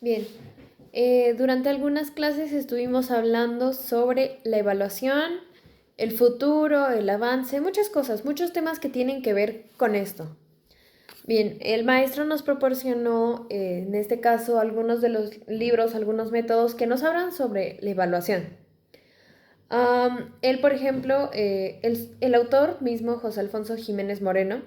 Bien, durante algunas clases estuvimos hablando sobre la evaluación, el futuro, el avance, muchas cosas, muchos temas que tienen que ver con esto. Bien, el maestro nos proporcionó, en este caso, algunos de los libros, algunos métodos que nos hablan sobre la evaluación. Él, por ejemplo, el autor mismo, José Alfonso Jiménez Moreno,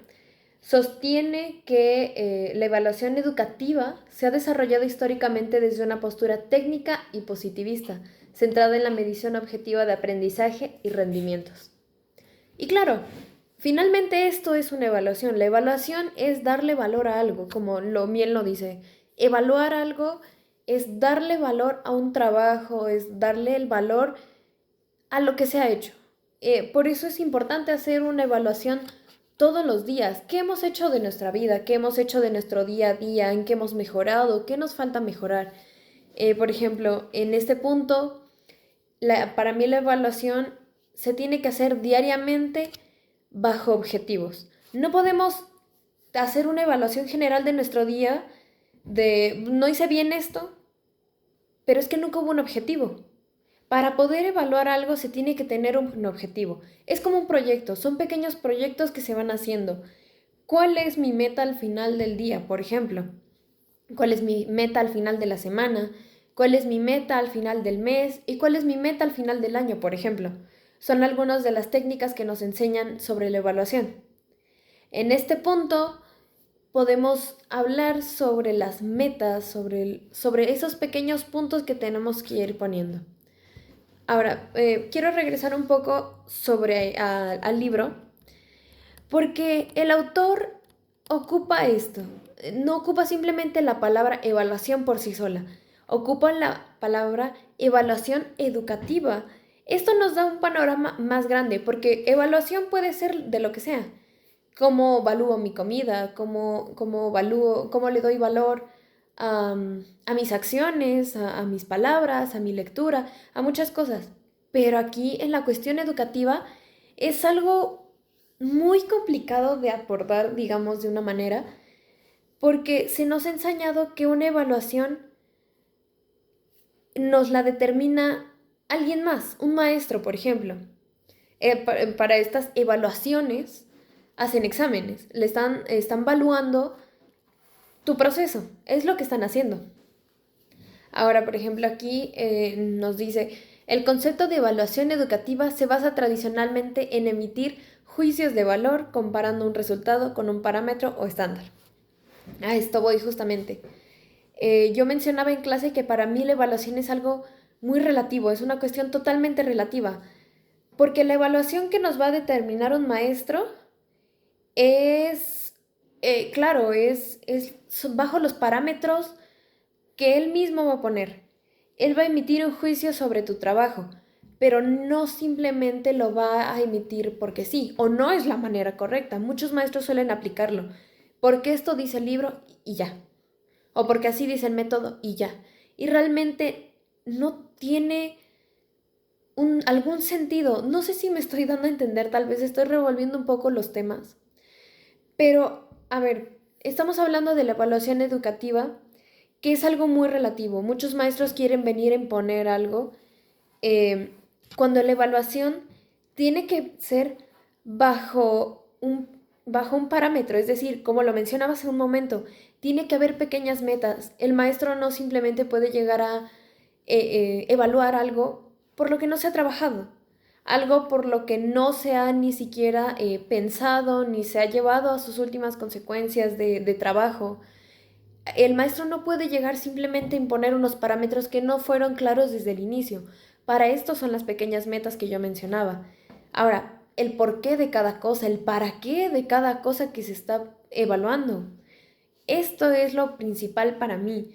sostiene que la evaluación educativa se ha desarrollado históricamente desde una postura técnica y positivista, centrada en la medición objetiva de aprendizaje y rendimientos. Y claro, finalmente esto es una evaluación. La evaluación es darle valor a algo, como lo bien lo dice. Evaluar algo es darle valor a un trabajo, es darle el valor a lo que se ha hecho. Por eso es importante hacer una evaluación todos los días. ¿Qué hemos hecho de nuestra vida? ¿Qué hemos hecho de nuestro día a día? ¿En qué hemos mejorado? ¿Qué nos falta mejorar? Por ejemplo, en este punto, para mí la evaluación se tiene que hacer diariamente bajo objetivos. No podemos hacer una evaluación general de nuestro día de no hice bien esto, pero es que nunca hubo un objetivo. Para poder evaluar algo se tiene que tener un objetivo. Es como un proyecto, son pequeños proyectos que se van haciendo. ¿Cuál es mi meta al final del día, por ejemplo? ¿Cuál es mi meta al final de la semana? ¿Cuál es mi meta al final del mes? ¿Y cuál es mi meta al final del año, por ejemplo? Son algunas de las técnicas que nos enseñan sobre la evaluación. En este punto podemos hablar sobre las metas, sobre esos pequeños puntos que tenemos que ir poniendo. Ahora, quiero regresar un poco al libro, porque el autor ocupa esto. No ocupa simplemente la palabra evaluación por sí sola, ocupa la palabra evaluación educativa. Esto nos da un panorama más grande, porque evaluación puede ser de lo que sea. Cómo evalúo mi comida, cómo le doy valor a mis acciones, a mis palabras, a mi lectura, a muchas cosas. Pero aquí en la cuestión educativa es algo muy complicado de abordar, digamos, de una manera, porque se nos ha enseñado que una evaluación nos la determina alguien más, un maestro, por ejemplo. Para estas evaluaciones hacen exámenes, están evaluando tu proceso, es lo que están haciendo. Ahora, por ejemplo, aquí nos dice, el concepto de evaluación educativa se basa tradicionalmente en emitir juicios de valor comparando un resultado con un parámetro o estándar. A esto voy justamente. Yo mencionaba en clase que para mí la evaluación es algo muy relativo, es una cuestión totalmente relativa, porque la evaluación que nos va a determinar un maestro es, claro, bajo los parámetros que él mismo va a poner. Él va a emitir un juicio sobre tu trabajo, pero no simplemente lo va a emitir porque sí, o no es la manera correcta. Muchos maestros suelen aplicarlo, porque esto dice el libro y ya, o porque así dice el método y ya. Y realmente no tiene algún sentido. No sé si me estoy dando a entender, tal vez estoy revolviendo un poco los temas. Pero, a ver, estamos hablando de la evaluación educativa, que es algo muy relativo. Muchos maestros quieren venir a imponer algo, eh, cuando la evaluación tiene que ser bajo un parámetro, es decir, como lo mencionaba hace un momento, tiene que haber pequeñas metas. El maestro no simplemente puede llegar a evaluar algo por lo que no se ha trabajado, algo por lo que no se ha ni siquiera pensado ni se ha llevado a sus últimas consecuencias de trabajo. El maestro no puede llegar simplemente a imponer unos parámetros que no fueron claros desde el inicio. Para esto son las pequeñas metas que yo mencionaba. Ahora, el porqué de cada cosa, el para qué de cada cosa que se está evaluando. Esto es lo principal para mí.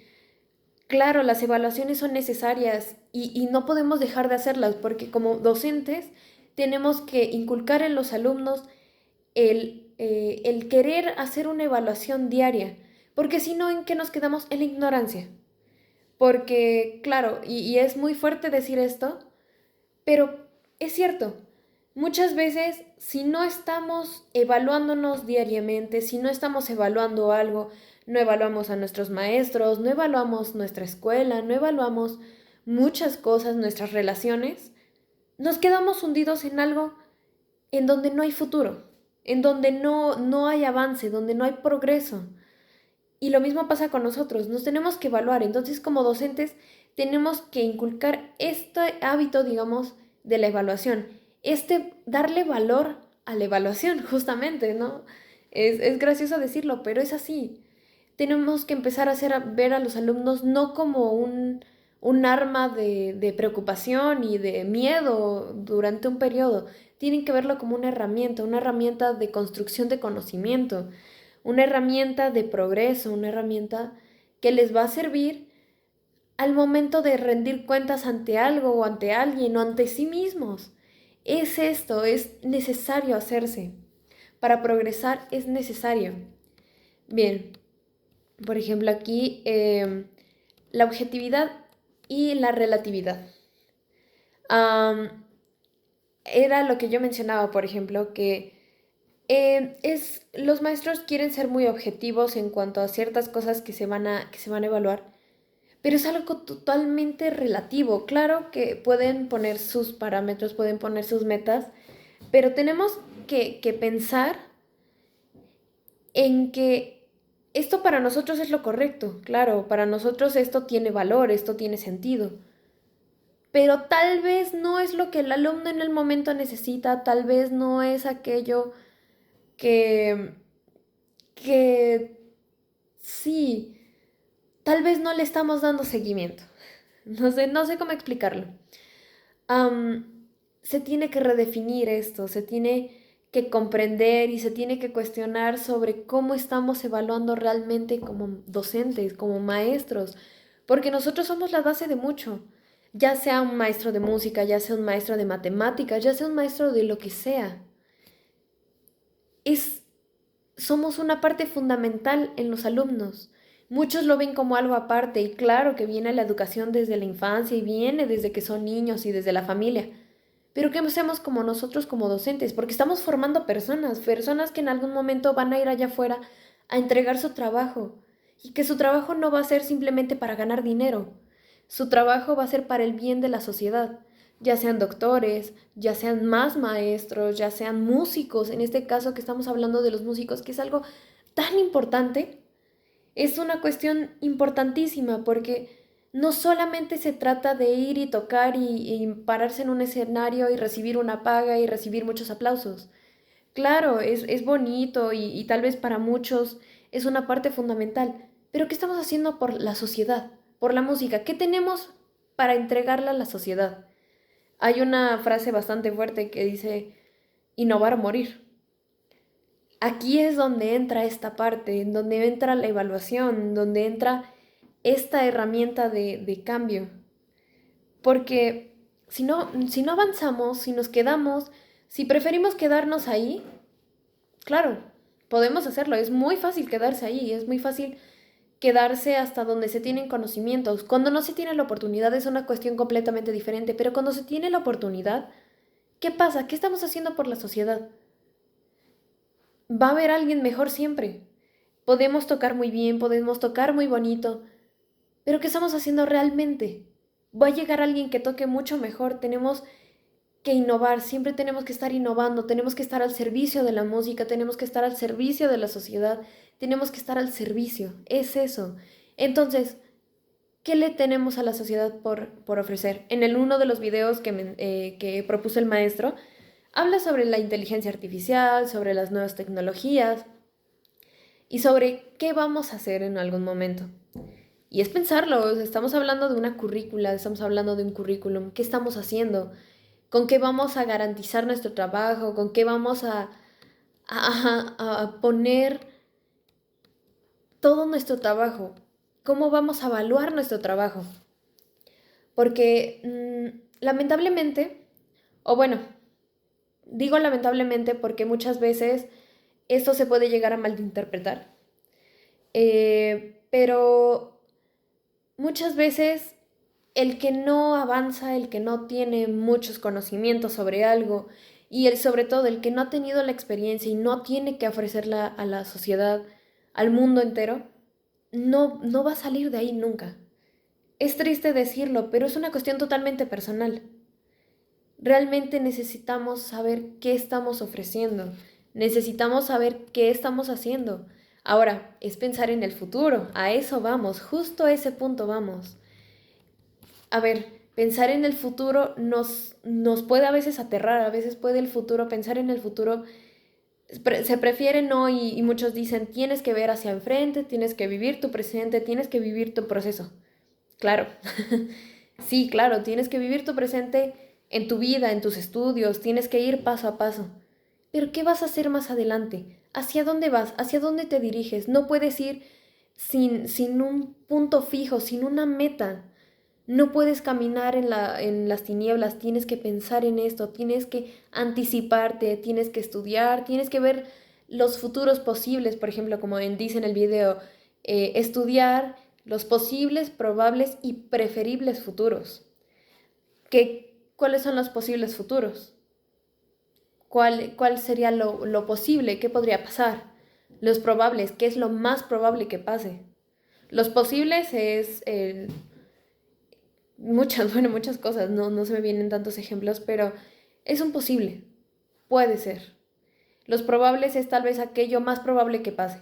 Claro, las evaluaciones son necesarias y no podemos dejar de hacerlas porque como docentes tenemos que inculcar en los alumnos el querer hacer una evaluación diaria, porque si no, ¿en qué nos quedamos? En la ignorancia. Porque, claro, y es muy fuerte decir esto, pero es cierto, muchas veces si no estamos evaluándonos diariamente, si no estamos evaluando algo, no evaluamos a nuestros maestros, no evaluamos nuestra escuela, no evaluamos muchas cosas, nuestras relaciones, nos quedamos hundidos en algo en donde no hay futuro, en donde no hay avance, donde no hay progreso. Y lo mismo pasa con nosotros, nos tenemos que evaluar. Entonces, como docentes, tenemos que inculcar este hábito, digamos, de la evaluación. Darle valor a la evaluación, justamente, ¿no? Es gracioso decirlo, pero es así. Tenemos que empezar ver a los alumnos no como un arma de preocupación y de miedo durante un periodo. Tienen que verlo como una herramienta de construcción de conocimiento, una herramienta de progreso, una herramienta que les va a servir al momento de rendir cuentas ante algo o ante alguien o ante sí mismos. Es esto, es necesario hacerse. Para progresar es necesario. Bien, por ejemplo aquí la objetividad y la relatividad. Era lo que yo mencionaba, por ejemplo, que los maestros quieren ser muy objetivos en cuanto a ciertas cosas que se van a evaluar, pero es algo totalmente relativo. Claro que pueden poner sus parámetros, pueden poner sus metas, pero tenemos que pensar en que esto para nosotros es lo correcto. Claro, para nosotros esto tiene valor, esto tiene sentido, pero tal vez no es lo que el alumno en el momento necesita, tal vez no es aquello que, que sí, tal vez no le estamos dando seguimiento. No sé cómo explicarlo. Se tiene que redefinir esto, se tiene que comprender y se tiene que cuestionar sobre cómo estamos evaluando realmente como docentes, como maestros, porque nosotros somos la base de mucho, ya sea un maestro de música, ya sea un maestro de matemáticas, ya sea un maestro de lo que sea. Es Somos una parte fundamental en los alumnos. Muchos lo ven como algo aparte y claro que viene la educación desde la infancia y viene desde que son niños y desde la familia. Pero ¿qué hacemos como nosotros como docentes? Porque estamos formando personas que en algún momento van a ir allá afuera a entregar su trabajo y que su trabajo no va a ser simplemente para ganar dinero. Su trabajo va a ser para el bien de la sociedad, ya sean doctores, ya sean más maestros, ya sean músicos, en este caso que estamos hablando de los músicos, que es algo tan importante, es una cuestión importantísima porque no solamente se trata de ir y tocar y pararse en un escenario y recibir una paga y recibir muchos aplausos. Claro, es bonito y tal vez para muchos es una parte fundamental, pero ¿qué estamos haciendo por la sociedad, por la música? ¿Qué tenemos para entregarla a la sociedad? Hay una frase bastante fuerte que dice, innovar o morir. Aquí es donde entra esta parte, en donde entra la evaluación, donde entra esta herramienta de cambio. Porque si no avanzamos, si nos quedamos, si preferimos quedarnos ahí, claro, podemos hacerlo. Es muy fácil quedarse ahí, es muy fácil quedarse hasta donde se tienen conocimientos. Cuando no se tiene la oportunidad es una cuestión completamente diferente, pero cuando se tiene la oportunidad, ¿qué pasa? ¿Qué estamos haciendo por la sociedad? Va a haber alguien mejor siempre. Podemos tocar muy bien, podemos tocar muy bonito, pero ¿qué estamos haciendo realmente? Va a llegar alguien que toque mucho mejor. Tenemos que innovar, siempre tenemos que estar innovando, tenemos que estar al servicio de la música, tenemos que estar al servicio de la sociedad, tenemos que estar al servicio. Es eso. Entonces, ¿qué le tenemos a la sociedad por ofrecer? Uno de los videos que propuso el maestro, habla sobre la inteligencia artificial, sobre las nuevas tecnologías y sobre qué vamos a hacer en algún momento. Y es pensarlo, o sea, estamos hablando de una currícula, estamos hablando de un currículum, ¿qué estamos haciendo? ¿Con qué vamos a garantizar nuestro trabajo? ¿Con qué vamos a poner todo nuestro trabajo? ¿Cómo vamos a evaluar nuestro trabajo? Porque lamentablemente, o bueno, digo lamentablemente porque muchas veces esto se puede llegar a malinterpretar, pero muchas veces el que no avanza, el que no tiene muchos conocimientos sobre algo y sobre todo el que no ha tenido la experiencia y no tiene que ofrecerla a la sociedad, al mundo entero, no va a salir de ahí nunca. Es triste decirlo, pero es una cuestión totalmente personal. Realmente necesitamos saber qué estamos ofreciendo. Necesitamos saber qué estamos haciendo. Ahora, es pensar en el futuro. A eso vamos, justo a ese punto vamos. A ver, pensar en el futuro nos puede a veces aterrar, a veces puede el futuro, pensar en el futuro, se prefiere no y muchos dicen, tienes que ver hacia enfrente, tienes que vivir tu presente, tienes que vivir tu proceso. Claro, sí, claro, tienes que vivir tu presente en tu vida, en tus estudios, tienes que ir paso a paso. Pero ¿qué vas a hacer más adelante? ¿Hacia dónde vas? ¿Hacia dónde te diriges? No puedes ir sin un punto fijo, sin una meta. No puedes caminar en las tinieblas, tienes que pensar en esto, tienes que anticiparte, tienes que estudiar, tienes que ver los futuros posibles, por ejemplo, como dice en el video, estudiar los posibles, probables y preferibles futuros. ¿Cuáles son los posibles futuros? ¿Cuál sería lo posible? ¿Qué podría pasar? Los probables, ¿qué es lo más probable que pase? Los posibles es muchas cosas, no se me vienen tantos ejemplos, pero es un posible, puede ser. Los probables es tal vez aquello más probable que pase.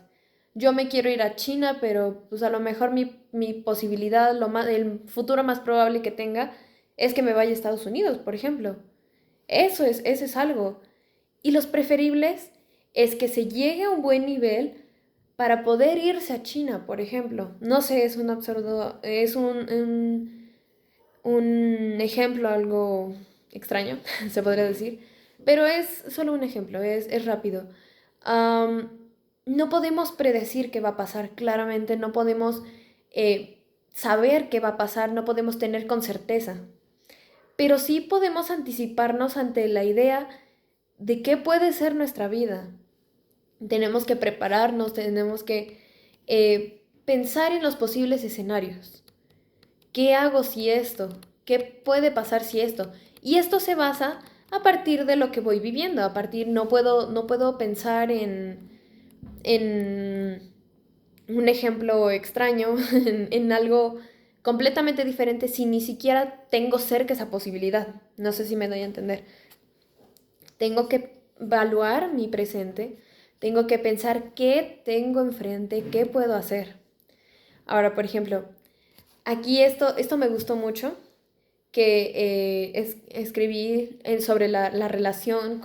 Yo me quiero ir a China, pero pues a lo mejor mi posibilidad, el futuro más probable que tenga es que me vaya a Estados Unidos, por ejemplo. Eso es algo. Y los preferibles es que se llegue a un buen nivel para poder irse a China, por ejemplo. No sé, es un absurdo, es un ejemplo algo extraño, se podría decir, pero es solo un ejemplo, es rápido. Am, no podemos predecir qué va a pasar, claramente no podemos saber qué va a pasar, no podemos tener con certeza, pero sí podemos anticiparnos ante la idea de qué puede ser nuestra vida. Tenemos que prepararnos, tenemos que pensar en los posibles escenarios. ¿Qué hago si esto? ¿Qué puede pasar si esto? Y esto se basa a partir de lo que voy viviendo, no puedo pensar en un ejemplo extraño, en algo completamente diferente si ni siquiera tengo cerca esa posibilidad. No sé si me doy a entender. Tengo que evaluar mi presente, tengo que pensar qué tengo enfrente, qué puedo hacer. Ahora, por ejemplo, aquí esto me gustó mucho, que escribí sobre la relación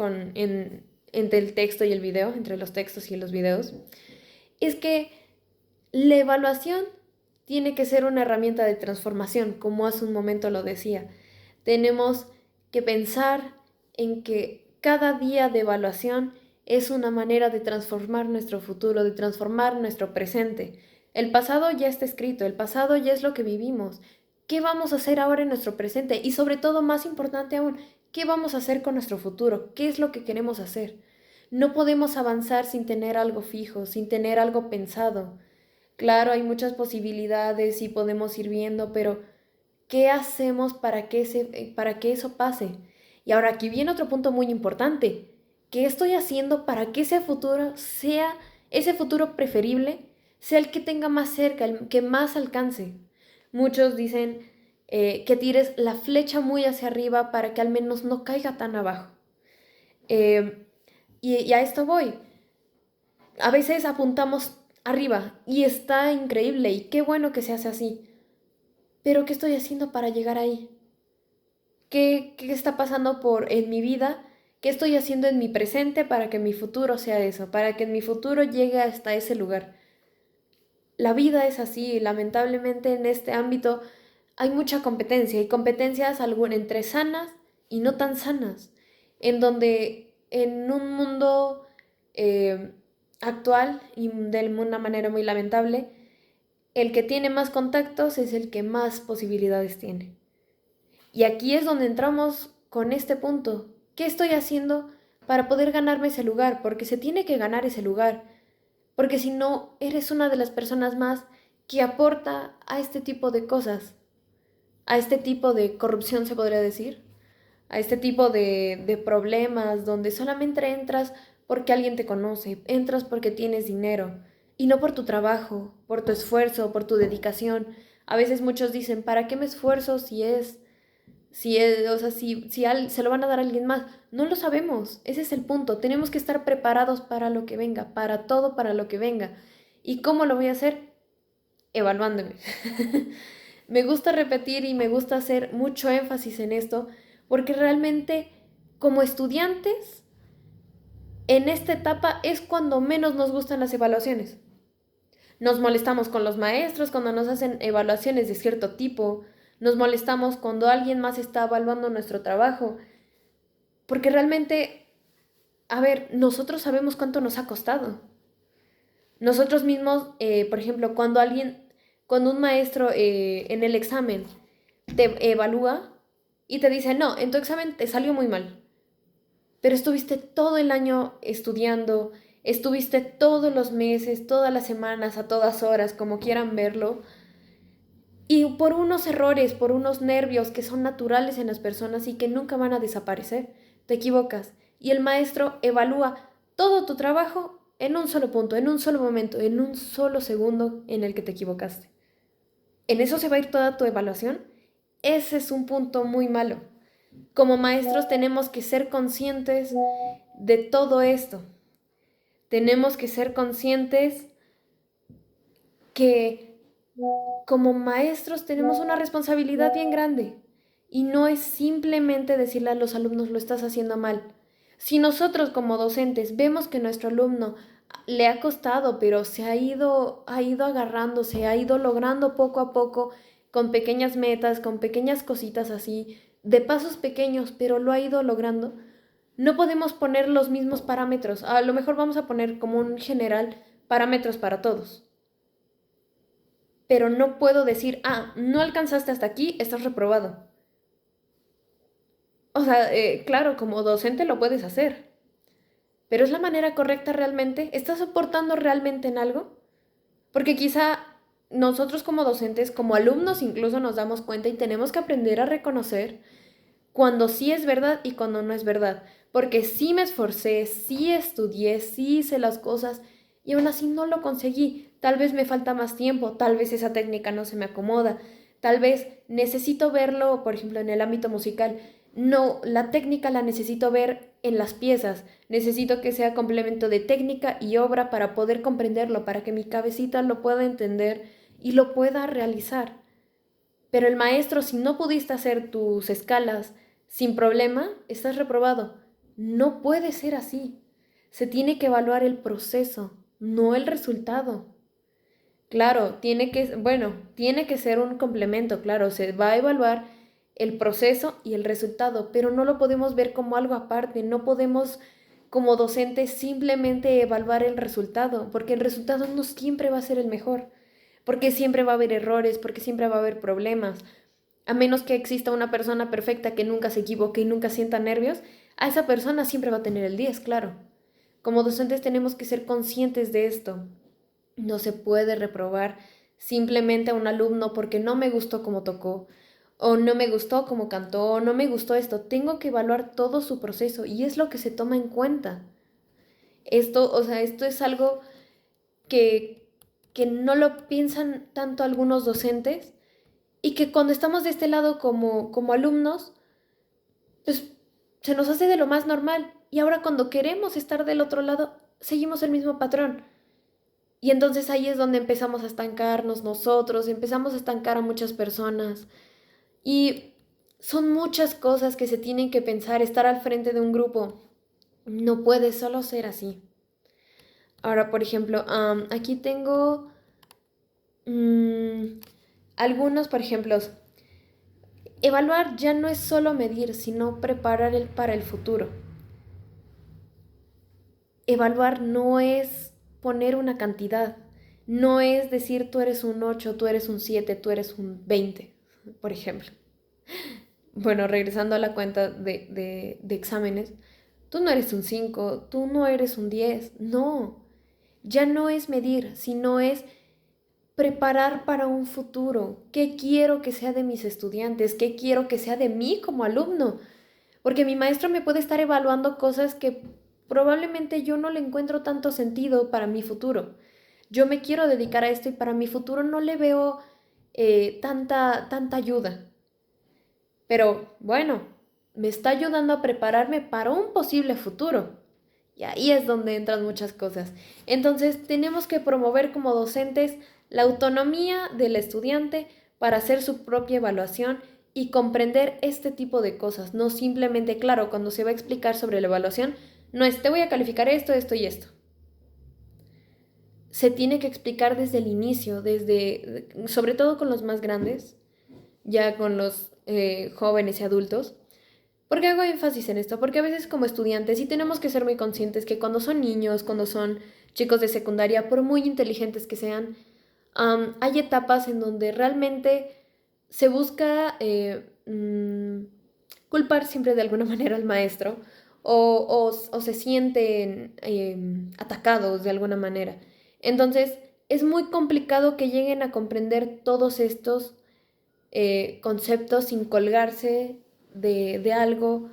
entre el texto y el video, entre los textos y los videos. Es que la evaluación tiene que ser una herramienta de transformación, como hace un momento lo decía. Tenemos que pensar en que cada día de evaluación es una manera de transformar nuestro futuro, de transformar nuestro presente. El pasado ya está escrito, el pasado ya es lo que vivimos. ¿Qué vamos a hacer ahora en nuestro presente? Y sobre todo, más importante aún, ¿qué vamos a hacer con nuestro futuro? ¿Qué es lo que queremos hacer? No podemos avanzar sin tener algo fijo, sin tener algo pensado. Claro, hay muchas posibilidades y podemos ir viendo, pero ¿qué hacemos para que eso pase? Y ahora aquí viene otro punto muy importante. ¿Qué estoy haciendo para que ese futuro preferible, sea el que tenga más cerca, el que más alcance? Muchos dicen que tires la flecha muy hacia arriba para que al menos no caiga tan abajo. Y a esto voy. A veces apuntamos arriba y está increíble y qué bueno que se hace así. Pero ¿qué estoy haciendo para llegar ahí? ¿Qué está pasando en mi vida? ¿Qué estoy haciendo en mi presente para que mi futuro sea eso? Para que mi futuro llegue hasta ese lugar. La vida es así, lamentablemente en este ámbito hay mucha competencia y competencias entre sanas y no tan sanas, en donde en un mundo eh, actual y de una manera muy lamentable, el que tiene más contactos es el que más posibilidades tiene. Y aquí es donde entramos con este punto. ¿Qué estoy haciendo para poder ganarme ese lugar? Porque se tiene que ganar ese lugar. Porque si no, eres una de las personas más que aporta a este tipo de cosas, a este tipo de corrupción, se podría decir, a este tipo de problemas donde solamente entras porque alguien te conoce, entras porque tienes dinero, y no por tu trabajo, por tu esfuerzo, por tu dedicación. A veces muchos dicen, ¿para qué me esfuerzo o sea, se lo van a dar a alguien más? No lo sabemos, ese es el punto. Tenemos que estar preparados para lo que venga, para todo, para lo que venga. ¿Y cómo lo voy a hacer? Evaluándome. Me gusta repetir y me gusta hacer mucho énfasis en esto, porque realmente como estudiantes, en esta etapa es cuando menos nos gustan las evaluaciones. Nos molestamos con los maestros cuando nos hacen evaluaciones de cierto tipo, nos molestamos cuando alguien más está evaluando nuestro trabajo, porque realmente, a ver, nosotros sabemos cuánto nos ha costado. Nosotros mismos, por ejemplo, cuando un maestro en el examen te evalúa y te dice, no, en tu examen te salió muy mal, pero estuviste todo el año estudiando, estuviste todos los meses, todas las semanas, a todas horas, como quieran verlo, y por unos errores, por unos nervios que son naturales en las personas y que nunca van a desaparecer, te equivocas. Y el maestro evalúa todo tu trabajo en un solo punto, en un solo momento, en un solo segundo en el que te equivocaste. ¿En eso se va a ir toda tu evaluación? Ese es un punto muy malo. Como maestros tenemos que ser conscientes de todo esto. Tenemos que ser conscientes que como maestros tenemos una responsabilidad bien grande y no es simplemente decirle a los alumnos lo estás haciendo mal. Si nosotros como docentes vemos que nuestro alumno le ha costado, pero ha ido agarrando, se ha ido logrando poco a poco con pequeñas metas, con pequeñas cositas así, de pasos pequeños, pero lo ha ido logrando, no podemos poner los mismos parámetros. A lo mejor vamos a poner como un general parámetros para todos. Pero no puedo decir, no alcanzaste hasta aquí, estás reprobado. O sea, claro, como docente lo puedes hacer. Pero ¿es la manera correcta realmente? ¿Estás aportando realmente en algo? Porque quizá nosotros como docentes, como alumnos incluso nos damos cuenta y tenemos que aprender a reconocer cuando sí es verdad y cuando no es verdad. Porque sí me esforcé, sí estudié, sí hice las cosas y aún así no lo conseguí. Tal vez me falta más tiempo, tal vez esa técnica no se me acomoda, tal vez necesito verlo, por ejemplo, en el ámbito musical. No, la técnica la necesito ver en las piezas. Necesito que sea complemento de técnica y obra para poder comprenderlo, para que mi cabecita lo pueda entender y lo pueda realizar. Pero el maestro, si no pudiste hacer tus escalas sin problema, estás reprobado. No puede ser así. Se tiene que evaluar el proceso, no el resultado. Claro, tiene que ser un complemento, claro, se va a evaluar el proceso y el resultado, pero no lo podemos ver como algo aparte, no podemos como docentes simplemente evaluar el resultado, porque el resultado no siempre va a ser el mejor, porque siempre va a haber errores, porque siempre va a haber problemas. A menos que exista una persona perfecta que nunca se equivoque y nunca sienta nervios, a esa persona siempre va a tener el 10, claro. Como docentes tenemos que ser conscientes de esto. No se puede reprobar simplemente a un alumno porque no me gustó cómo tocó, o no me gustó cómo cantó, o no me gustó esto. Tengo que evaluar todo su proceso y es lo que se toma en cuenta. Esto es algo que, que no lo piensan tanto algunos docentes y que cuando estamos de este lado como alumnos, pues se nos hace de lo más normal. Y ahora cuando queremos estar del otro lado, seguimos el mismo patrón. Y entonces ahí es donde empezamos a estancarnos nosotros, empezamos a estancar a muchas personas. Y son muchas cosas que se tienen que pensar, estar al frente de un grupo. No puede solo ser así. Ahora, por ejemplo, aquí tengo algunos, por ejemplo, evaluar ya no es solo medir, sino preparar para el futuro. Evaluar no es poner una cantidad, no es decir tú eres un 8, tú eres un 7, tú eres un 20, por ejemplo. Bueno, regresando a la cuenta de exámenes, tú no eres un 5, tú no eres un 10, no. Ya no es medir, sino es preparar para un futuro. ¿Qué quiero que sea de mis estudiantes? ¿Qué quiero que sea de mí como alumno? Porque mi maestro me puede estar evaluando cosas que probablemente yo no le encuentro tanto sentido para mi futuro. yo me quiero dedicar a esto y para mi futuro no le veo tanta ayuda. Pero bueno, me está ayudando a prepararme para un posible futuro. Y ahí es donde entran muchas cosas. Entonces, tenemos que promover como docentes la autonomía del estudiante para hacer su propia evaluación y comprender este tipo de cosas. No simplemente, claro, cuando se va a explicar sobre la evaluación, no es te voy a calificar esto, esto y esto. Se tiene que explicar desde el inicio, sobre todo con los más grandes, ya con los jóvenes y adultos. ¿Por qué hago énfasis en esto? Porque a veces como estudiantes sí tenemos que ser muy conscientes que cuando son niños, cuando son chicos de secundaria, por muy inteligentes que sean, hay etapas en donde realmente se busca culpar siempre de alguna manera al maestro o se sienten atacados de alguna manera. Entonces, es muy complicado que lleguen a comprender todos estos conceptos sin colgarse de algo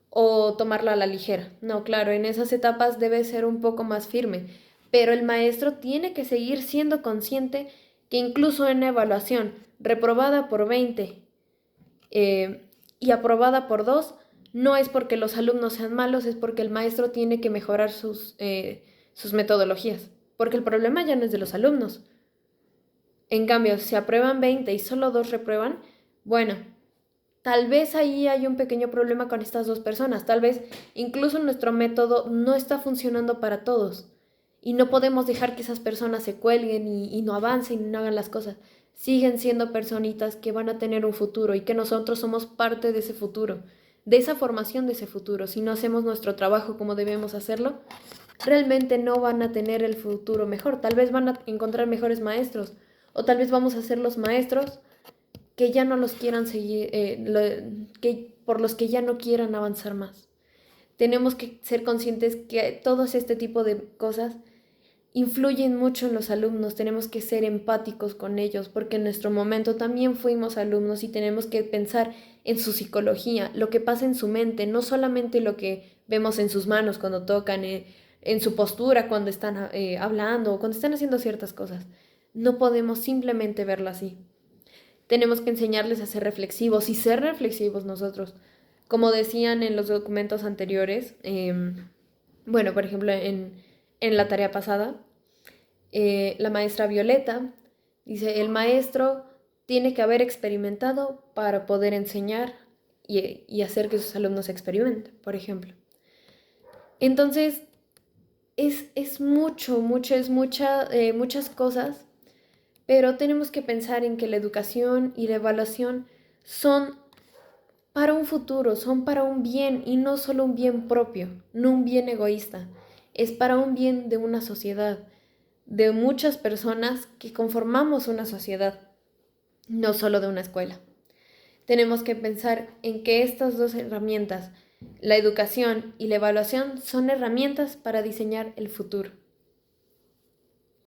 o tomarlo a la ligera. No, claro, en esas etapas debe ser un poco más firme, pero el maestro tiene que seguir siendo consciente que incluso en evaluación reprobada por 20 y aprobada por 2, no es porque los alumnos sean malos, es porque el maestro tiene que mejorar sus metodologías, porque el problema ya no es de los alumnos. En cambio, si aprueban 20 y solo 2 reprueban, bueno, tal vez ahí hay un pequeño problema con estas dos personas. Tal vez incluso nuestro método no está funcionando para todos. Y no podemos dejar que esas personas se cuelguen y no avancen y no hagan las cosas. Siguen siendo personitas que van a tener un futuro y que nosotros somos parte de ese futuro, de esa formación de ese futuro. Si no hacemos nuestro trabajo como debemos hacerlo, realmente no van a tener el futuro mejor. Tal vez van a encontrar mejores maestros o tal vez vamos a ser los maestros que ya no los quieran seguir, por los que ya no quieran avanzar más. Tenemos que ser conscientes que todos este tipo de cosas influyen mucho en los alumnos, tenemos que ser empáticos con ellos, porque en nuestro momento también fuimos alumnos y tenemos que pensar en su psicología, lo que pasa en su mente, no solamente lo que vemos en sus manos cuando tocan, en su postura cuando están hablando o cuando están haciendo ciertas cosas. No podemos simplemente verlo así. Tenemos que enseñarles a ser reflexivos y ser reflexivos nosotros. Como decían en los documentos anteriores, bueno, por ejemplo, en la tarea pasada, la maestra Violeta dice, el maestro tiene que haber experimentado para poder enseñar y hacer que sus alumnos experimenten, por ejemplo. Entonces, es muchas cosas, pero tenemos que pensar en que la educación y la evaluación son para un futuro, son para un bien y no solo un bien propio, no un bien egoísta, es para un bien de una sociedad, de muchas personas que conformamos una sociedad, no solo de una escuela. Tenemos que pensar en que estas dos herramientas, la educación y la evaluación, son herramientas para diseñar el futuro.